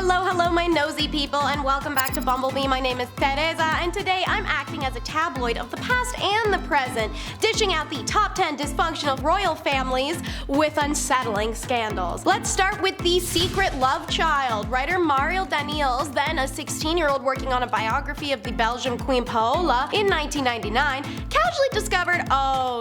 Hello my nosy people, and welcome back to Bumblebee. My name is Tereza, and today I'm acting as a tabloid of the past and the present, dishing out the top 10 dysfunctional royal families with unsettling scandals. Let's start with the secret love child. Writer Mariel Daniels, then a 16-year-old working on a biography of the Belgian Queen Paola in 1999, casually discovered,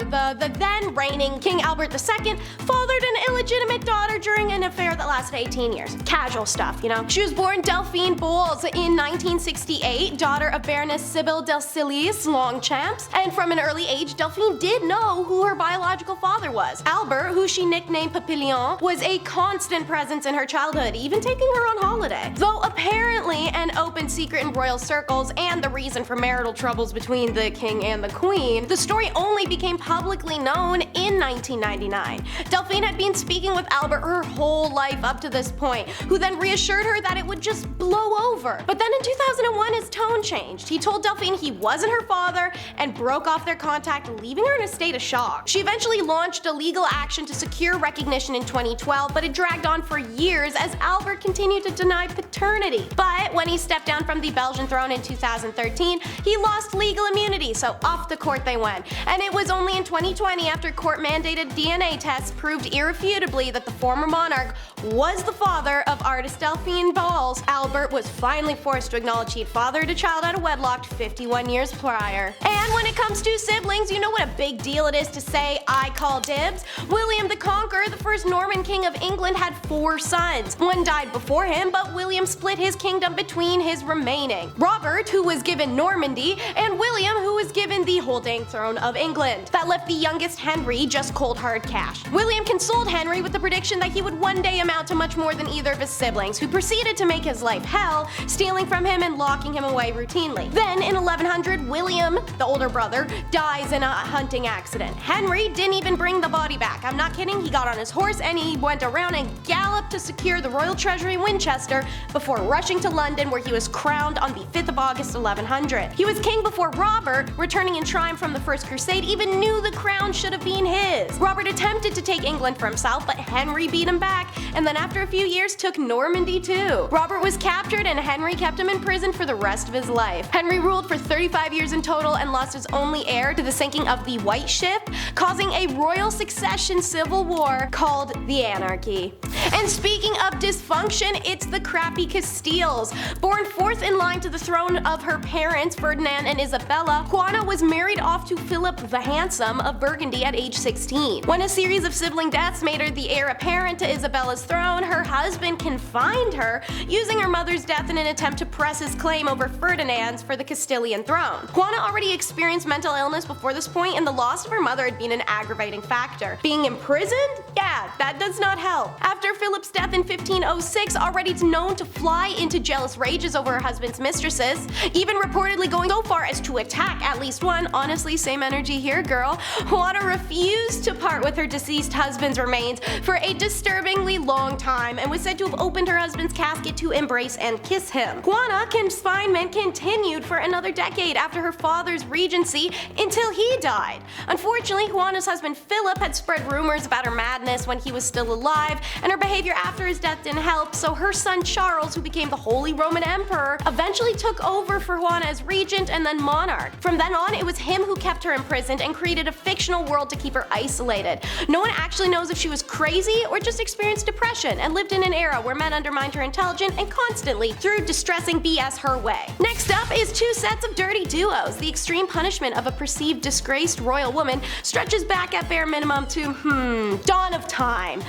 the then reigning King Albert II fathered an illegitimate daughter during an affair that lasted 18 years. Casual stuff, you know. She was born Delphine Bowles in 1968, daughter of Baroness Sibylle Delcilius Longchamps, and from an early age, Delphine did know who her biological father was. Albert, who she nicknamed Papillon, was a constant presence in her childhood, even taking her on holiday. Though apparently an open secret in royal circles and the reason for marital troubles between the king and the queen, the story only became publicly known in 1999. Delphine had been speaking with Albert her whole life up to this point, who then reassured her that it would just blow over. But then in 2001 his tone changed. He told Delphine he wasn't her father and broke off their contact, leaving her in a state of shock. She eventually launched a legal action to secure recognition in 2012, but it dragged on for years as Albert continued to deny paternity. But when he stepped down from the Belgian throne in 2013, he lost legal immunity, so off the court they went. And it was only in 2020, after court-mandated DNA tests proved irrefutably that the former monarch was the father of artist Delphine Bowles, Albert was finally forced to acknowledge he'd fathered a child out of wedlock 51 years prior. And when it comes to siblings, you know what a big deal it is to say, "I call dibs"? William the Conqueror, the first Norman king of England, had 4 sons. One died before him, but William split his kingdom between his remaining. Robert, who was given Normandy, and William, who was given the whole dang throne of England. That left the youngest Henry just cold hard cash. William consoled Henry with the prediction that he would one day amount to much more than either of his siblings, who proceeded to make his life hell, stealing from him and locking him away routinely. Then in 1100, William, the older brother, dies in a hunting accident. Henry didn't even bring the body back. I'm not kidding, he got on his horse and he went around and galloped to secure the royal treasury in Winchester before rushing to London, where he was crowned on the 5th of August 1100. He was king before Robert, returning in triumph from the First Crusade, even knew the crown should have been his. Robert attempted to take England for himself, but Henry beat him back, and then after a few years took Normandy too. Robert was captured and Henry kept him in prison for the rest of his life. Henry ruled for 35 years in total and lost his only heir to the sinking of the White Ship, causing a royal succession civil war called the Anarchy. And speaking of dysfunction, it's the crappy Castiles. Born 4th in line to the throne of her parents, Ferdinand and Isabella, Juana was married off to Philip the Handsome of Burgundy at age 16. When a series of sibling deaths made her the heir apparent to Isabella's throne, her husband confined her, using her mother's death in an attempt to press his claim over Ferdinand's for the Castilian throne. Juana already experienced mental illness before this point, and the loss of her mother had been an aggravating factor. Being imprisoned? Yeah, that does not help. After Philip's death in 1506, already known to fly into jealous rages over her husband's mistresses, even reportedly going so far as to attack at least one. Honestly, same energy here, girl. Juana refused to part with her deceased husband's remains for a disturbingly long time and was said to have opened her husband's casket to embrace and kiss him. Juana's confinement continued for another decade after her father's regency until he died. Unfortunately, Juana's husband Philip had spread rumors about her madness when he was still alive, and her behavior after his death didn't help, so her son Charles, who became the Holy Roman Emperor, eventually took over for Juana as regent and then monarch. From then on, it was him who kept her imprisoned and created a fictional world to keep her isolated. No one actually knows if she was crazy or just experienced depression and lived in an era where men undermined her intelligence and constantly threw distressing BS her way. Next up is 2 sets of dirty duos. The extreme punishment of a perceived disgraced royal woman stretches back at bare minimum to, dawn of time.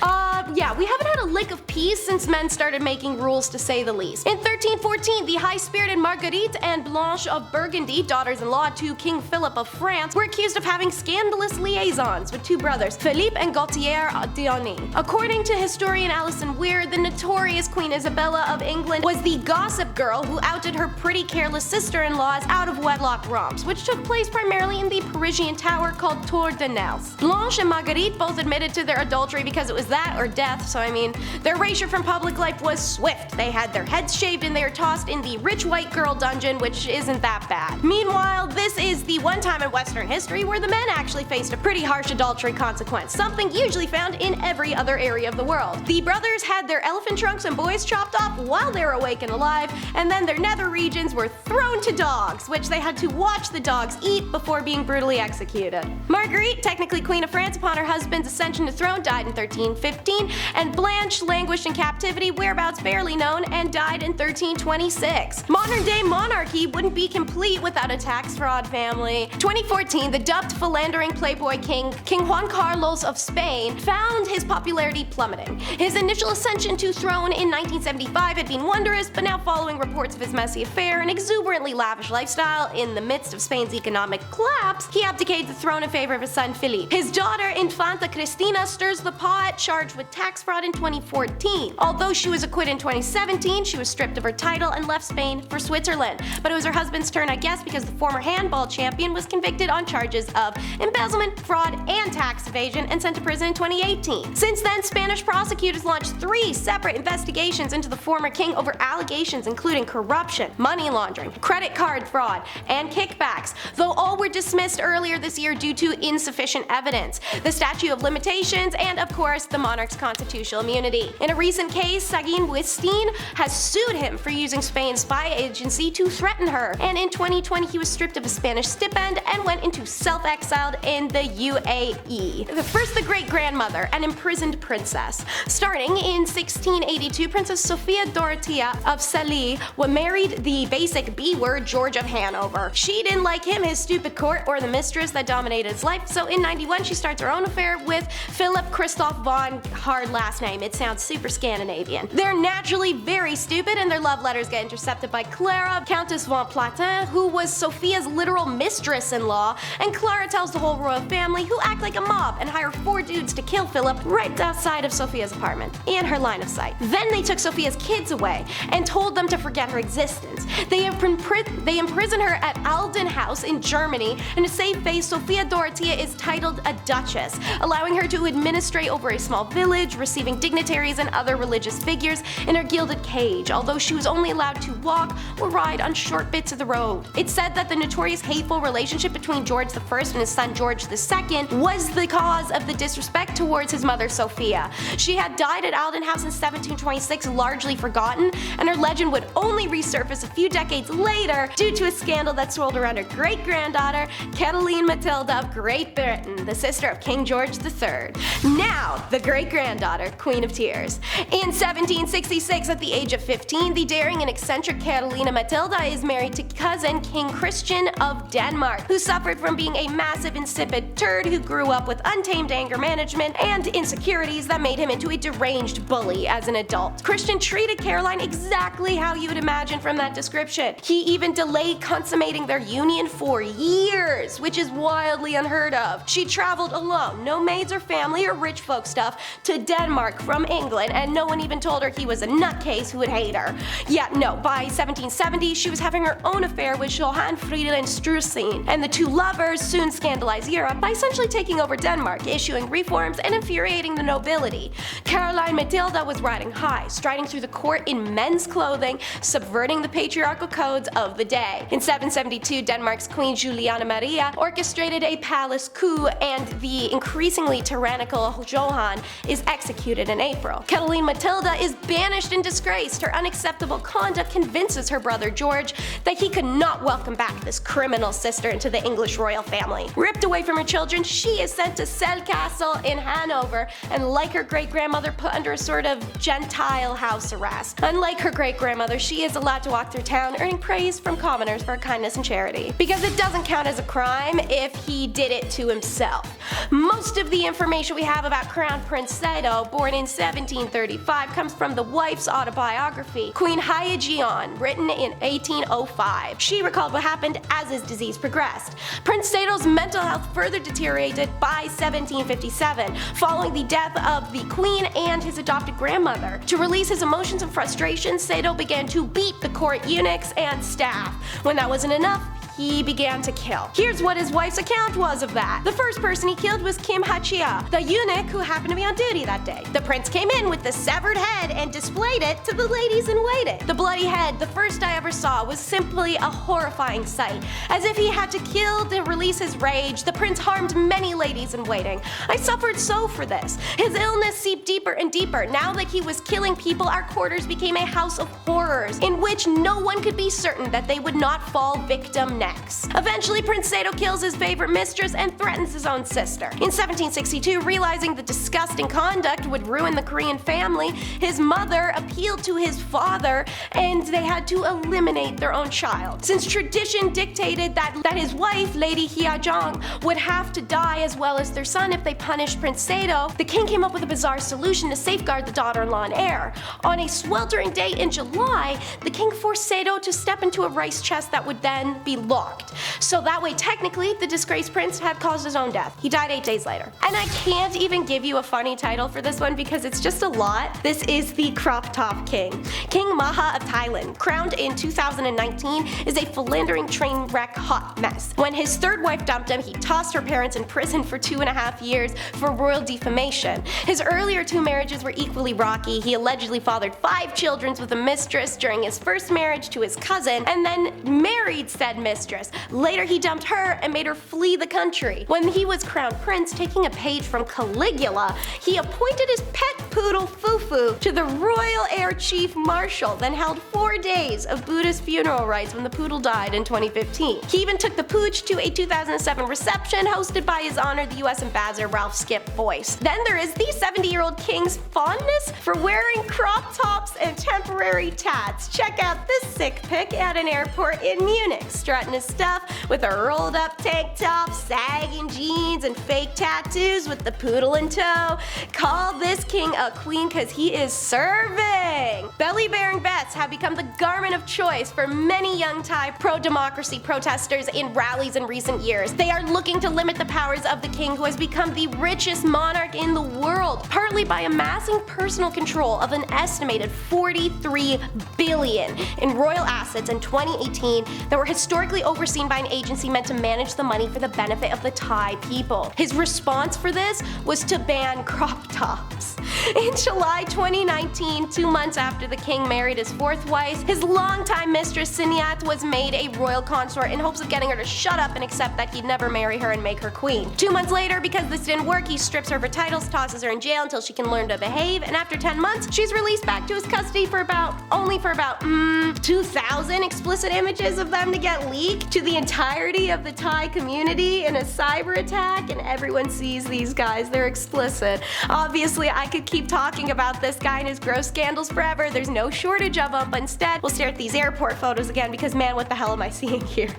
Yeah, we haven't had a lick of peace since men started making rules, to say the least. In 1314, the high-spirited Marguerite and Blanche of Burgundy, daughters-in-law to King Philip of France, were accused of having scandalous liaisons with 2 brothers, Philippe and Gaultier d'Aunay. According to historian Alison Weir, the notorious Queen Isabella of England was the gossip girl who outed her pretty careless sister-in-laws out of wedlock romps, which took place primarily in the Parisian tower called Tour de Nesle. Blanche and Marguerite both admitted to their adultery because it was that or death, so I mean, their erasure from public life was swift. They had their heads shaved and they were tossed in the the rich white girl dungeon, which isn't that bad. Meanwhile, this is the one time in Western history where the men actually faced a pretty harsh adultery consequence, something usually found in every other area of the world. The brothers had their elephant trunks and boys chopped off while they were awake and alive, and then their nether regions were thrown to dogs, which they had to watch the dogs eat before being brutally executed. Marguerite, technically Queen of France upon her husband's ascension to throne, died in 1315, and Blanche languished in captivity, whereabouts barely known, and died in 1326. Modern day monarchy wouldn't be complete without a tax fraud family. 2014, the dubbed philandering playboy king Juan Carlos of Spain, found his popularity plummeting. His initial ascension to throne in 1975 had been wondrous, but now following reports of his messy affair and exuberantly lavish lifestyle in the midst of Spain's economic collapse, he abdicated the throne in favor of his son Felipe. His daughter Infanta Cristina stirs the pot, charged with tax fraud in 2014. Although she was acquitted in 2017, she was stripped of her title and left Spain for Switzerland. But it was her husband's turn, I guess, because the former handball champion was convicted on charges of embezzlement, fraud, and tax evasion and sent to prison in 2018. Since then, Spanish prosecutors launched 3 separate investigations into the former king over allegations including corruption, money laundering, credit card fraud, and kickbacks, though all were dismissed earlier this year due to insufficient evidence, the statute of limitations, and of course the monarch's constitutional immunity. In a recent case, Seguin Wistin has sued him for using Spain's spy agency to threaten her, and in 2020 he was stripped of a Spanish stipend and went into self-exiled in the UAE. First, the great-grandmother, an imprisoned princess. Starting in 1682, Princess Sophia Dorothea of Saly married the basic B-word George of Hanover. She didn't like him, his stupid court, or the mistress that dominated his life, so in 91 she starts her own affair with Philip Christoph von, hard last name, it sounds super Scandinavian. They're naturally very stupid, and their love letters get intercepted by Clara, Countess von Platen, who was Sophia's literal mistress-in-law, and Clara tells the whole royal family, who act like a mob and hire 4 dudes to kill Philip right outside of Sophia's apartment, in her line of sight. Then they took Sophia's kids away and told them to forget her existence. They imprison her at Alden House in Germany, and to save face, Sophia Dorothea is titled a duchess, allowing her to administrate over a small village, receiving dignitaries and other religious figures in her gilded cage, although she was only allowed to walk or ride on short bits of the road. It's said that the notorious hateful relationship between George I and his son George II was the cause of the disrespect towards his mother Sophia. She had died at Alden House in 1726, largely forgotten, and her legend would only resurface a few decades later due to a scandal that swirled around her great-granddaughter, Cataline Matilda of Great Britain, the sister of King George III. Now, the great-granddaughter, Queen of Tears. In 1766, at the age of 15, the daring and eccentric Catalina Matilda is married to cousin King Christian of Denmark, who suffered from being a massive insipid turd who grew up with untamed anger management and insecurities that made him into a deranged bully as an adult. Christian treated Caroline exactly how you would imagine from that description. He even delayed consummating their union for years, which is wildly unheard of. She traveled alone, no maids or family or rich folk stuff, to Denmark from England, and no one even told her he was a nutcase who would hate her. Yeah, no, by 1770 she was having her own affair with Johan Friedland Struensee, and the two lovers soon scandalized Europe by essentially taking over Denmark, issuing reforms and infuriating the nobility. Caroline Matilda was riding high, striding through the court in men's clothing, subverting the patriarchal codes of the day. In 772, Denmark's Queen Juliana Maria orchestrated a palace coup, and the increasingly tyrannical Johan is executed in April. Catalina Matilda is banished and disgraced. Her unacceptable conduct convinces her brother George that he could not welcome back this criminal sister into the English royal family. Ripped away from her children, she is sent to Celle Castle in Hanover, and like her great-grandmother, put under a sort of Gentile house arrest. Unlike her great-grandmother, she is allowed to walk through town, earning praise from commoners for her kindness and charity, because it doesn't count as a crime if he did it to himself. Most of the information we have about Crown Prince Sado, born in 1735, comes from the wife's autobiography, Queen Hayajian, written in 1805. She recalled what happened as his disease progressed. Prince Sado's mental health further deteriorated by 1757, following the death of the queen and his adopted grandmother. To release his emotions and frustrations, Sado began to beat the court eunuchs and staff. When that wasn't enough, he began to kill. Here's what his wife's account was of that. The first person he killed was Kim Hachia, the eunuch who happened to be on duty that day. The prince came in with the severed head and displayed it to the ladies in waiting. The bloody head, the first I ever saw, was simply a horrifying sight. As if he had to kill to release his rage, the prince harmed many ladies in waiting. I suffered so for this. His illness seeped deeper and deeper. Now that he was killing people, our quarters became a house of horrors, in which no one could be certain that they would not fall victim next. Eventually, Prince Sado kills his favorite mistress and threatens his own sister. In 1762, realizing the disgusting conduct would ruin the Korean family, his mother appealed to his father and they had to eliminate their own child. Since tradition dictated that his wife, Lady Hyajong, would have to die as well as their son if they punished Prince Sado, the king came up with a bizarre solution to safeguard the daughter-in-law and heir. On a sweltering day in July, the king forced Sado to step into a rice chest that would then be locked. So that way, technically, the disgraced prince had caused his own death. He died 8 days later. And I can't even give you a funny title for this one because it's just a lot. This is the Crop Top King. King Maha of Thailand, crowned in 2019, is a philandering train wreck hot mess. When his third wife dumped him, he tossed her parents in prison for 2.5 years for royal defamation. His earlier 2 marriages were equally rocky. He allegedly fathered 5 children with a mistress during his first marriage to his cousin, and then married said mistress. Later he dumped her and made her flee the country. When he was crowned prince, taking a page from Caligula, he appointed his pet poodle Fufu to the royal air chief marshal, then held 4 days of Buddhist funeral rites when the poodle died in 2015. He even took the pooch to a 2007 reception hosted by His Honor the US Ambassador Ralph Skip Boyce. Then there is the 70-year-old king's fondness for wearing crop tops and temporary tats. Check out this sick pic at an airport in Munich, strutting his stuff with a rolled up tank top, sagging jeans, and fake tattoos with the poodle in tow. Call this king a queen because he is serving! Belly-bearing bets have become the garment of choice for many young Thai pro-democracy protesters in rallies in recent years. They are looking to limit the powers of the king, who has become the richest monarch in the world, partly by amassing personal control of an estimated $43 billion in royal assets in 2018 that were historically overseen by an agency meant to manage the money for the benefit of the Thai people. His response for this was to ban crop tops. In July 2019, 2 months after the king married his 4th wife, his longtime mistress Siniat was made a royal consort in hopes of getting her to shut up and accept that he'd never marry her and make her queen. 2 months later, because this didn't work, he strips her of her titles, tosses her in jail until she can learn to behave, and after 10 months, she's released back to his custody for about 2,000 explicit images of them to get leaked to the entirety of the Thai community in a cyber attack, and everyone sees these guys. They're explicit. Obviously, I could keep talking about this guy and his gross scandals forever. There's no shortage of them, but instead, we'll stare at these airport photos again because man, what the hell am I seeing here?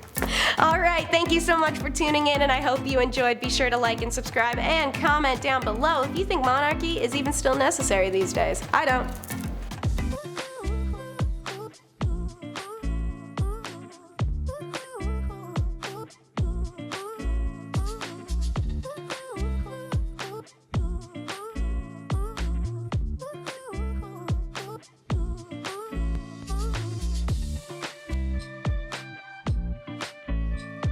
Alright, thank you so much for tuning in and I hope you enjoyed. Be sure to like and subscribe and comment down below if you think monarchy is even still necessary these days. I don't.